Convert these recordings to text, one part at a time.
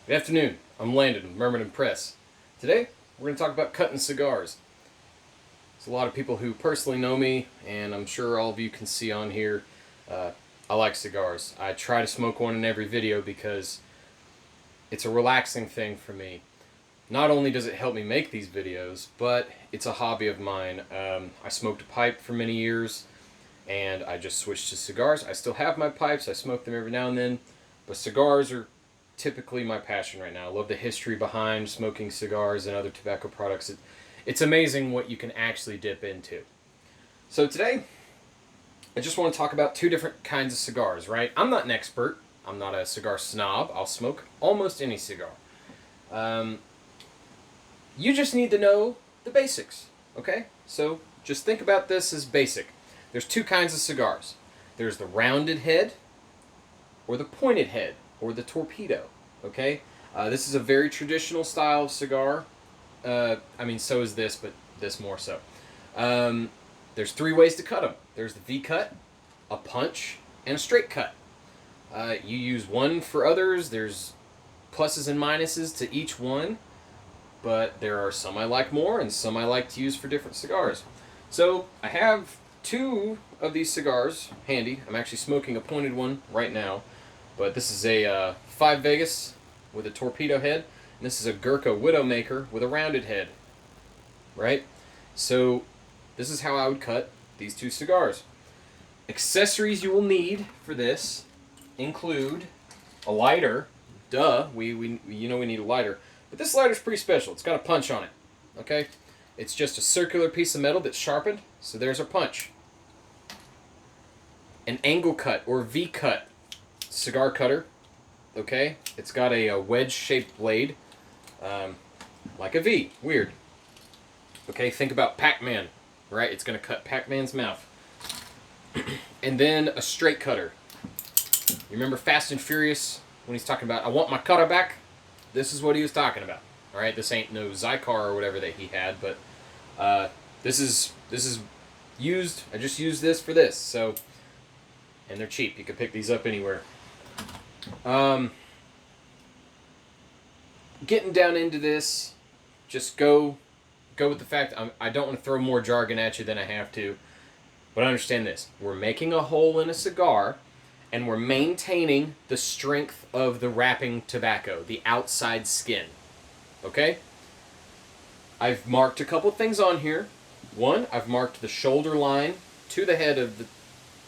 Good afternoon. I'm Landon with Mermaid Press. Today, we're going to talk about cutting cigars. There's a lot of people who personally know me, and I'm sure all of you can see on here, I like cigars. I try to smoke one in every video because it's a relaxing thing for me. Not only does it help me make these videos, but it's a hobby of mine. I smoked a pipe for many years, and I just switched to cigars. I still have my pipes. I smoke them every now and then, but cigars are typically my passion right now. I love the history behind smoking cigars and other tobacco products. It's amazing what you can actually dip into. So today, I just want to talk about two different kinds of cigars, right? I'm not an expert. I'm not a cigar snob. I'll smoke almost any cigar. You just need to know the basics, okay? So just think about this as basic. There's two kinds of cigars. There's the rounded head or the pointed head, or the torpedo, okay? This is a very traditional style of cigar. So is this, but this more so. There's three ways to cut them. There's the V-cut, a punch, and a straight cut. You use one for others. There's pluses and minuses to each one, but there are some I like more and some I like to use for different cigars. So I have two of these cigars handy. I'm actually smoking a pointed one right now. But this is a 5 Vegas with a torpedo head, and this is a Gurkha Widowmaker with a rounded head, right? So this is how I would cut these two cigars. Accessories you will need for this include a lighter. Duh, we need a lighter. But this lighter's pretty special. It's got a punch on it, okay? It's just a circular piece of metal that's sharpened, so there's our punch. An angle cut or V-cut cigar cutter, okay? It's got a wedge-shaped blade, like a V. Weird. Okay, think about Pac-Man, right? It's going to cut Pac-Man's mouth. And then a straight cutter. You remember Fast and Furious when he's talking about, I want my cutter back? This is what he was talking about. All right, this ain't no cigar or whatever that he had, but this is used. I just used this for this, so, and they're cheap. You can pick these up anywhere. Getting down into this, just go with the fact I don't want to throw more jargon at you than I have to, but understand this. We're making a hole in a cigar, and we're maintaining the strength of the wrapping tobacco, the outside skin, okay? I've marked a couple things on here. One, I've marked the shoulder line to the head of the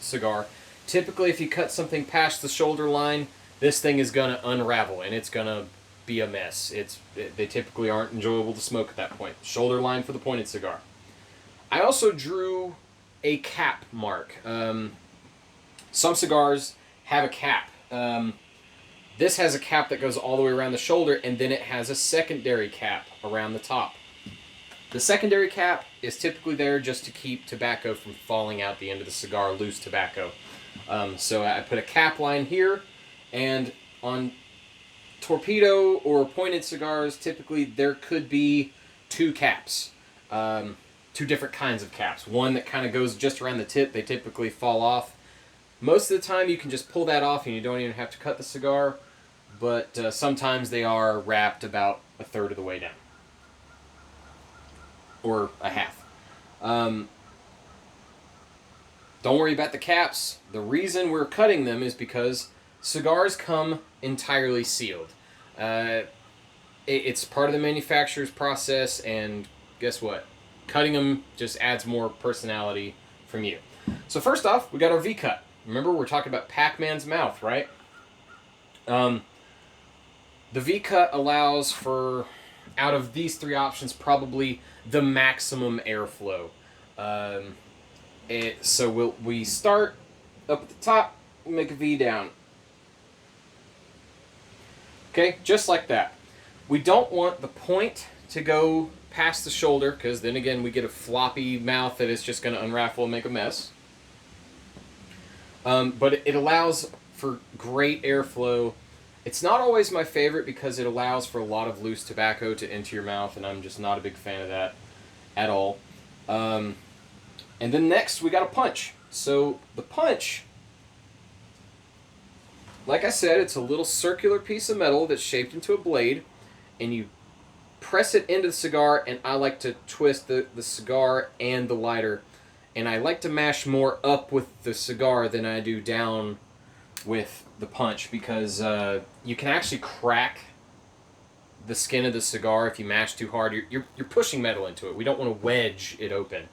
cigar. Typically, if you cut something past the shoulder line, this thing is going to unravel, and it's going to be a mess. They typically aren't enjoyable to smoke at that point. Shoulder line for the pointed cigar. I also drew a cap mark. Some cigars have a cap. This has a cap that goes all the way around the shoulder, and then it has a secondary cap around the top. The secondary cap is typically there just to keep tobacco from falling out the end of the cigar, loose tobacco. So I put a cap line here, and on torpedo or pointed cigars, typically there could be two caps, two different kinds of caps. One that kind of goes just around the tip, they typically fall off. Most of the time you can just pull that off and you don't even have to cut the cigar, but sometimes they are wrapped about a third of the way down, or a half. Don't worry about the caps. The reason we're cutting them is because cigars come entirely sealed. It's part of the manufacturer's process, and guess what? Cutting them just adds more personality from you. So first off, we got our V-cut. Remember, we're talking about Pac-Man's mouth, right? The V-cut allows for, out of these three options, probably the maximum airflow. So we start up at the top, we make a V down. Okay, just like that. We don't want the point to go past the shoulder, because then again we get a floppy mouth that is just going to unravel and make a mess. But it allows for great airflow. It's not always my favorite because it allows for a lot of loose tobacco to enter your mouth, and I'm just not a big fan of that at all. And then next we got a punch. So the punch like I said, it's a little circular piece of metal that's shaped into a blade, and you press it into the cigar, and I like to twist the cigar and the lighter, and I like to mash more up with the cigar than I do down with the punch, because you can actually crack the skin of the cigar if you mash too hard. You're pushing metal into it. We don't want to wedge it open,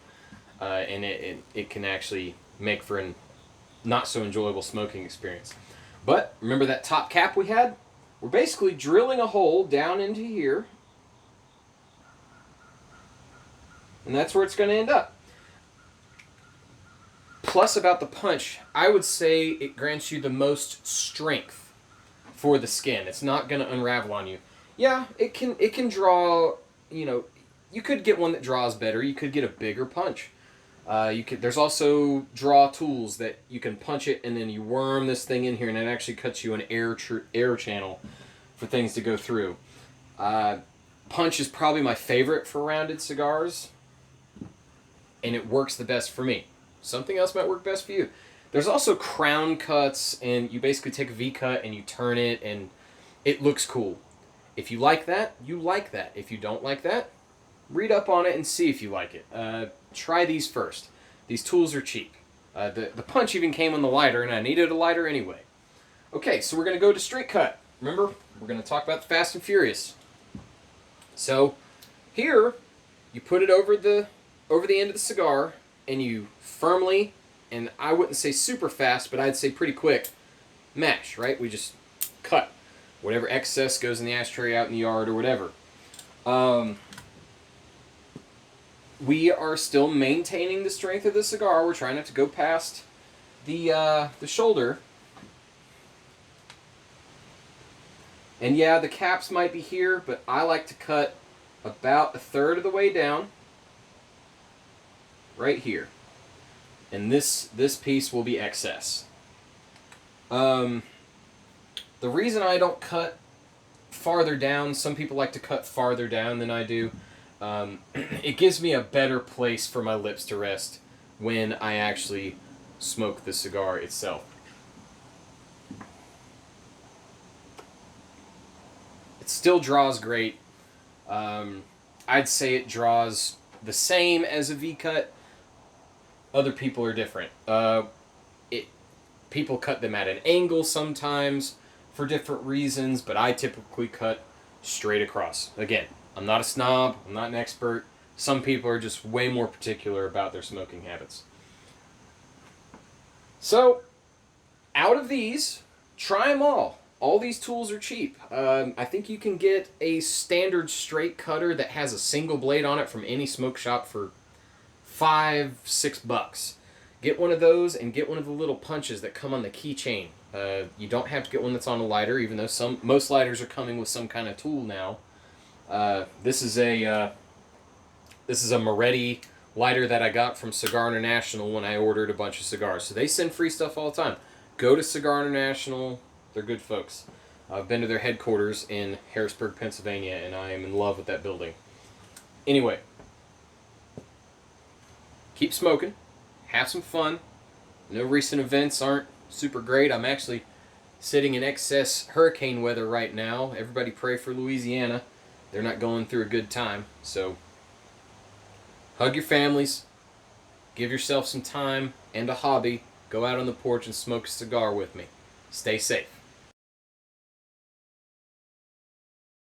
and it can actually make for an not so enjoyable smoking experience. But remember that top cap we had? We're basically drilling a hole down into here, and that's where it's going to end up. Plus, about the punch, I would say it grants you the most strength for the skin. It's not going to unravel on you. Yeah, it can draw, you could get one that draws better. You could get a bigger punch. There's also draw tools that you can punch it and then you worm this thing in here and it actually cuts you an air channel for things to go through. Punch is probably my favorite for rounded cigars, and it works the best for me. Something else might work best for you. There's also crown cuts, and you basically take a V-cut and you turn it, and it looks cool. If you like that, you like that. If you don't like that, read up on it and see if you like it. Try these first. These tools are cheap. The punch even came on the lighter, and I needed a lighter anyway. Okay, so we're going to go to straight cut. Remember, we're going to talk about the Fast and Furious. So here, you put it over the end of the cigar, and you firmly, and I wouldn't say super fast, but I'd say pretty quick, mash, right? We just cut. Whatever excess goes in the ashtray out in the yard or whatever. We are still maintaining the strength of the cigar. We're trying not to go past the shoulder. And yeah, the caps might be here, but I like to cut about a third of the way down. Right here. And this piece will be excess. The reason I don't cut farther down, some people like to cut farther down than I do. It gives me a better place for my lips to rest when I actually smoke the cigar itself. It still draws great. I'd say it draws the same as a V-cut. Other people are different. People cut them at an angle sometimes for different reasons, but I typically cut straight across. Again, I'm not a snob, I'm not an expert. Some people are just way more particular about their smoking habits. So, out of these, try them all. All these tools are cheap. I think you can get a standard straight cutter that has a single blade on it from any smoke shop for $5-6. Get one of those and get one of the little punches that come on the keychain. You don't have to get one that's on a lighter, even though most lighters are coming with some kind of tool now. This is a Moretti lighter that I got from Cigar International when I ordered a bunch of cigars. So they send free stuff all the time. Go to Cigar International. They're good folks. I've been to their headquarters in Harrisburg, Pennsylvania, and I am in love with that building. Anyway, keep smoking. Have some fun. No recent events aren't super great. I'm actually sitting in excess hurricane weather right now. Everybody pray for Louisiana. They're not going through a good time. So, hug your families. Give yourself some time and a hobby. Go out on the porch and smoke a cigar with me. Stay safe.